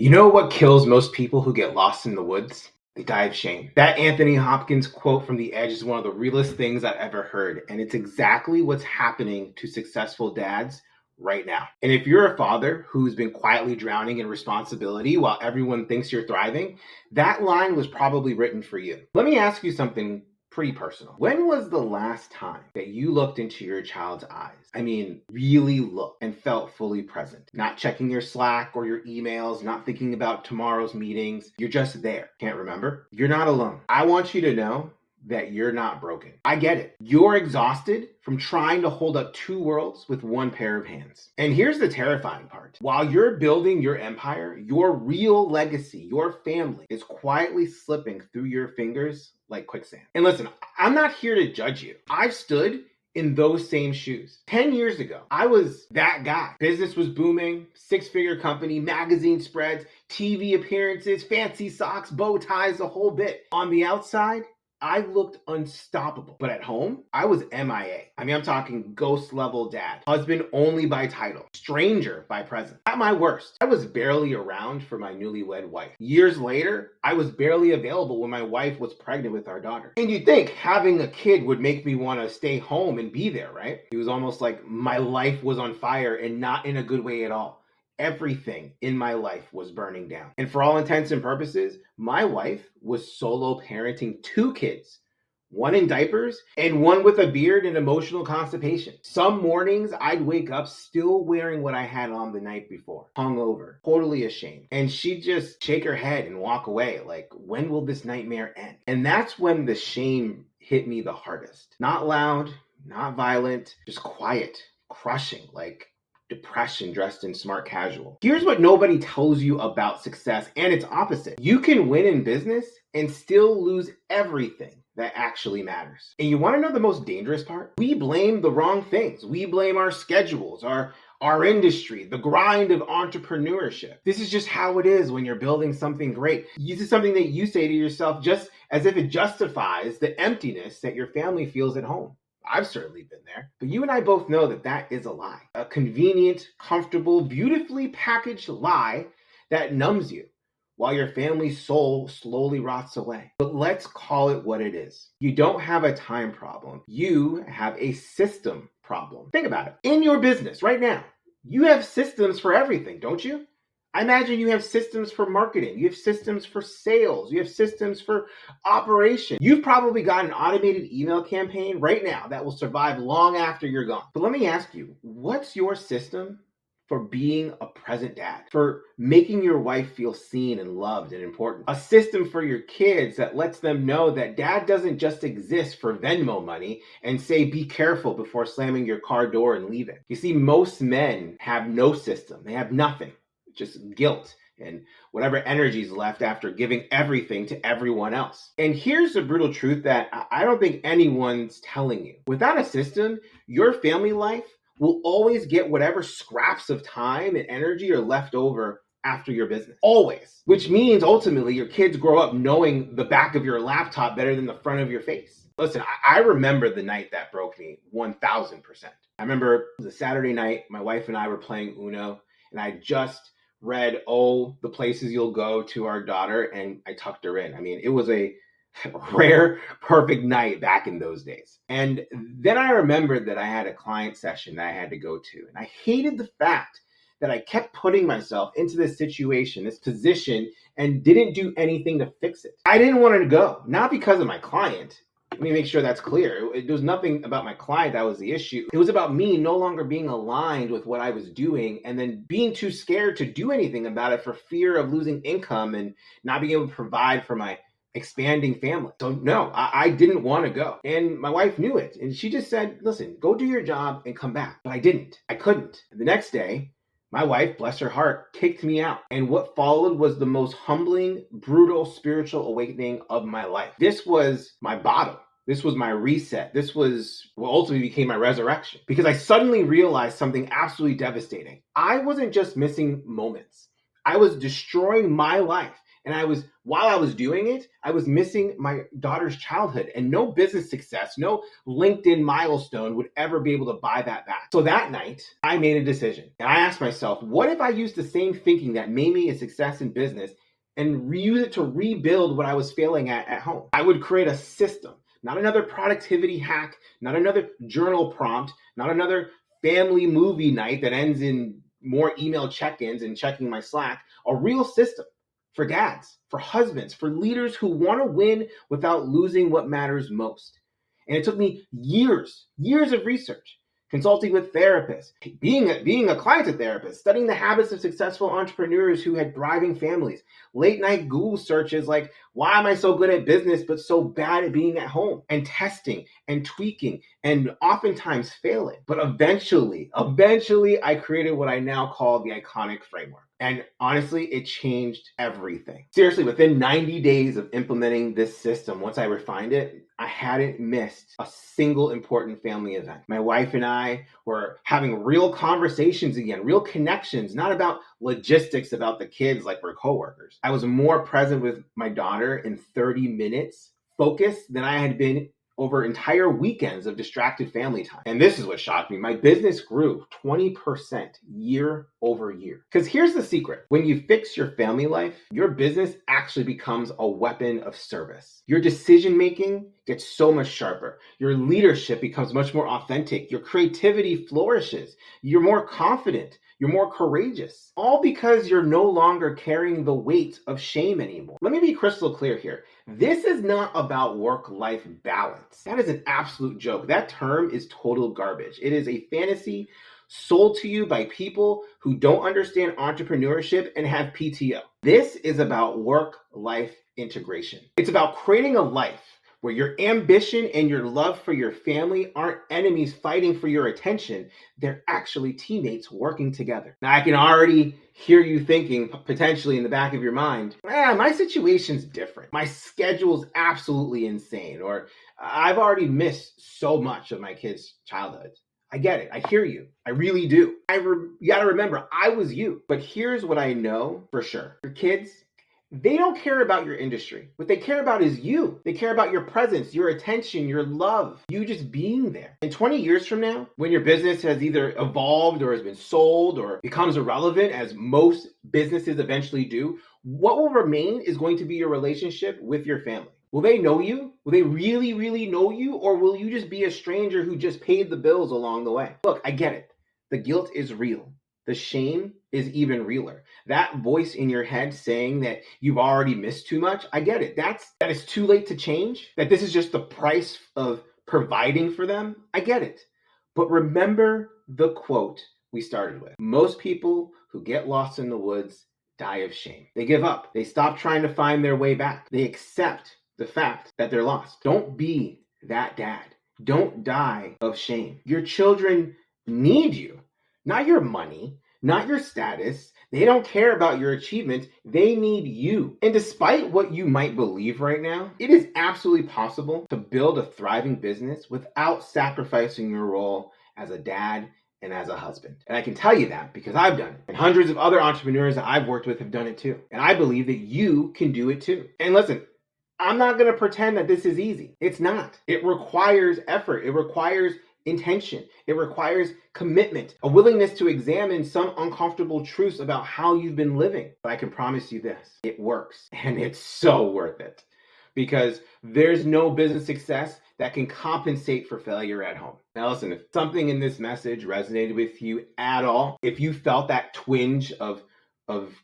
You know what kills most people who get lost in the woods? They die of shame. That Anthony Hopkins quote from The Edge is one of the realest things I've ever heard, and it's exactly what's happening to successful dads right now. And if you're a father who's been quietly drowning in responsibility while everyone thinks you're thriving, that line was probably written for you. Let me ask you something pretty personal. When was the last time that you looked into your child's eyes? I mean, really looked and felt fully present. Not checking your Slack or your emails, not thinking about tomorrow's meetings. You're just there. Can't remember? You're not alone. I want you to know that you're not broken. I get it. You're exhausted from trying to hold up two worlds with one pair of hands. And here's the terrifying part. While you're building your empire, your real legacy, your family is quietly slipping through your fingers like quicksand. And listen, I'm not here to judge you. I've stood in those same shoes. 10 years ago, I was that guy. Business was booming, six-figure company, magazine spreads, TV appearances, fancy socks, bow ties, the whole bit. On the outside, I looked unstoppable. But at home, I was MIA. I mean, I'm talking ghost level dad. Husband only by title. Stranger by presence. At my worst, I was barely around for my newlywed wife. Years later, I was barely available when my wife was pregnant with our daughter. And you'd think having a kid would make me want to stay home and be there, right? It was almost like my life was on fire and not in a good way at all. Everything in my life was burning down. And for all intents and purposes, my wife was solo parenting two kids, one in diapers and one with a beard and emotional constipation. Some mornings I'd wake up still wearing what I had on the night before, hungover, totally ashamed. And she'd just shake her head and walk away like, when will this nightmare end? And that's when the shame hit me the hardest. Not loud, not violent, just quiet, crushing, like depression dressed in smart casual. Here's what nobody tells you about success and its opposite. You can win in business and still lose everything that actually matters. And you want to know the most dangerous part? We blame the wrong things. We blame our schedules, our industry, the grind of entrepreneurship. This is just how it is when you're building something great. This is something that you say to yourself just as if it justifies the emptiness that your family feels at home. I've certainly been there. But you and I both know that that is a lie. A convenient, comfortable, beautifully packaged lie that numbs you while your family's soul slowly rots away. But let's call it what it is. You don't have a time problem. You have a system problem. Think about it. In your business right now, you have systems for everything, don't you? I imagine you have systems for marketing, you have systems for sales, you have systems for operation. You've probably got an automated email campaign right now that will survive long after you're gone. But let me ask you, what's your system for being a present dad, for making your wife feel seen and loved and important? A system for your kids that lets them know that dad doesn't just exist for Venmo money and say, be careful before slamming your car door and leaving. You see, most men have no system, they have nothing. Just guilt and whatever energy is left after giving everything to everyone else. And here's the brutal truth that I don't think anyone's telling you. Without a system, your family life will always get whatever scraps of time and energy are left over after your business. Always. Which means ultimately your kids grow up knowing the back of your laptop better than the front of your face. Listen, I remember the night that broke me 1000%. I remember it was a Saturday night, my wife and I were playing Uno, and I just read Oh, the Places You'll Go to our daughter, and I tucked her in. I mean, it was a rare, perfect night back in those days. And then I remembered that I had a client session that I had to go to. And I hated the fact that I kept putting myself into this situation, this position, and didn't do anything to fix it. I didn't want to go, not because of my client. Let me make sure that's clear. There was nothing about my client that was the issue. It was about me no longer being aligned with what I was doing and then being too scared to do anything about it for fear of losing income and not being able to provide for my expanding family. So no, I didn't want to go. And my wife knew it. And she just said, listen, go do your job and come back. But I didn't. I couldn't. And the next day, my wife, bless her heart, kicked me out. And what followed was the most humbling, brutal spiritual awakening of my life. This was my bottom. This was my reset. This was what ultimately became my resurrection. Because I suddenly realized something absolutely devastating. I wasn't just missing moments. I was destroying my life while I was doing it, I was missing my daughter's childhood, and no business success, no LinkedIn milestone would ever be able to buy that back. So that night, I made a decision, and I asked myself, what if I used the same thinking that made me a success in business and reuse it to rebuild what I was failing at home? I would create a system, not another productivity hack, not another journal prompt, not another family movie night that ends in more email check-ins and checking my Slack. A real system for dads, for husbands, for leaders who want to win without losing what matters most. And it took me years of research, consulting with therapists, being a client of therapists, studying the habits of successful entrepreneurs who had thriving families, late night Google searches like, why am I so good at business but so bad at being at home? And testing and tweaking and oftentimes failing. But eventually, I created what I now call the iconic framework. And honestly, it changed everything. Seriously, within 90 days of implementing this system, once I refined it, I hadn't missed a single important family event. My wife and I were having real conversations again, real connections, not about logistics about the kids like we're coworkers. I was more present with my daughter in 30 minutes focused than I had been over entire weekends of distracted family time. And this is what shocked me. My business grew 20% year over year. Because here's the secret. When you fix your family life, your business actually becomes a weapon of service. Your decision making gets so much sharper. Your leadership becomes much more authentic. Your creativity flourishes. You're more confident. You're more courageous. All because you're no longer carrying the weight of shame anymore. Let me be crystal clear here. This is not about work-life balance. That is an absolute joke. That term is total garbage. It is a fantasy sold to you by people who don't understand entrepreneurship and have PTO. This is about work-life integration. It's about creating a life where your ambition and your love for your family aren't enemies fighting for your attention. They're actually teammates working together. Now, I can already hear you thinking, potentially in the back of your mind, my situation's different. My schedule's absolutely insane, or I've already missed so much of my kids' childhood. I get it. I hear you. I really do. You gotta remember, I was you. But here's what I know for sure. Your kids, they don't care about your industry. What they care about is you. They care about your presence, your attention, your love, you just being there. And 20 years from now, when your business has either evolved or has been sold or becomes irrelevant, as most businesses eventually do, what will remain is going to be your relationship with your family. Will they know you? Will they really, really know you? Or will you just be a stranger who just paid the bills along the way? Look, I get it. The guilt is real. The shame is even realer. That voice in your head saying that you've already missed too much, I get it. That is too late to change, that this is just the price of providing for them, I get it. But remember the quote we started with. Most people who get lost in the woods die of shame. They give up. They stop trying to find their way back. They accept the fact that they're lost. Don't be that dad. Don't die of shame. Your children need you. Not your money, not your status. They don't care about your achievements. They need you. And despite what you might believe right now, it is absolutely possible to build a thriving business without sacrificing your role as a dad and as a husband. And I can tell you that because I've done it. And hundreds of other entrepreneurs that I've worked with have done it too. And I believe that you can do it too. And listen, I'm not going to pretend that this is easy. It's not. It requires effort. It requires intention. It requires commitment, a willingness to examine some uncomfortable truths about how you've been living. But I can promise you this, it works, and it's so worth it, because there's no business success that can compensate for failure at home. Now listen, if something in this message resonated with you at all, if you felt that twinge of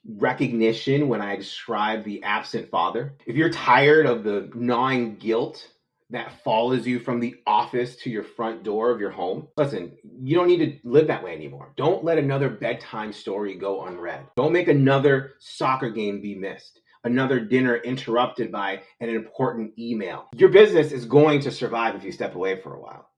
recognition when I described the absent father, if you're tired of the gnawing guilt that follows you from the office to your front door of your home, listen, you don't need to live that way anymore. Don't let another bedtime story go unread. Don't make another soccer game be missed, another dinner interrupted by an important email. Your business is going to survive if you step away for a while.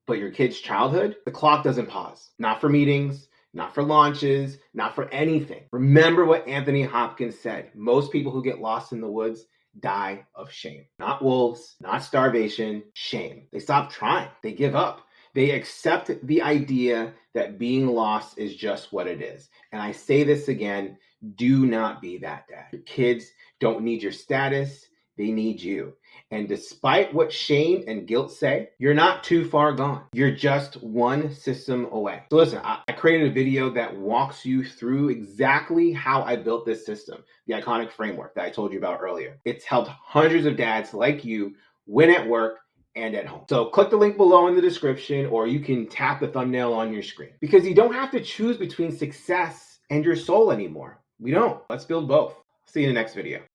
But your kid's childhood, the clock doesn't pause. Not for meetings, not for launches, not for anything. Remember what Anthony Hopkins said. Most people who get lost in the woods die of shame. Not wolves, not starvation, shame. They stop trying. They give up. They accept the idea that being lost is just what it is. And I say this again Do not be that dad. Your kids don't need your status, they need you. And despite what shame and guilt say, you're not too far gone. You're just one system away. So listen, I created a video that walks you through exactly how I built this system, the iconic framework that I told you about earlier. It's helped hundreds of dads like you win at work and at home. So click the link below in the description, or you can tap the thumbnail on your screen, because you don't have to choose between success and your soul anymore. We don't. Let's build both. See you in the next video.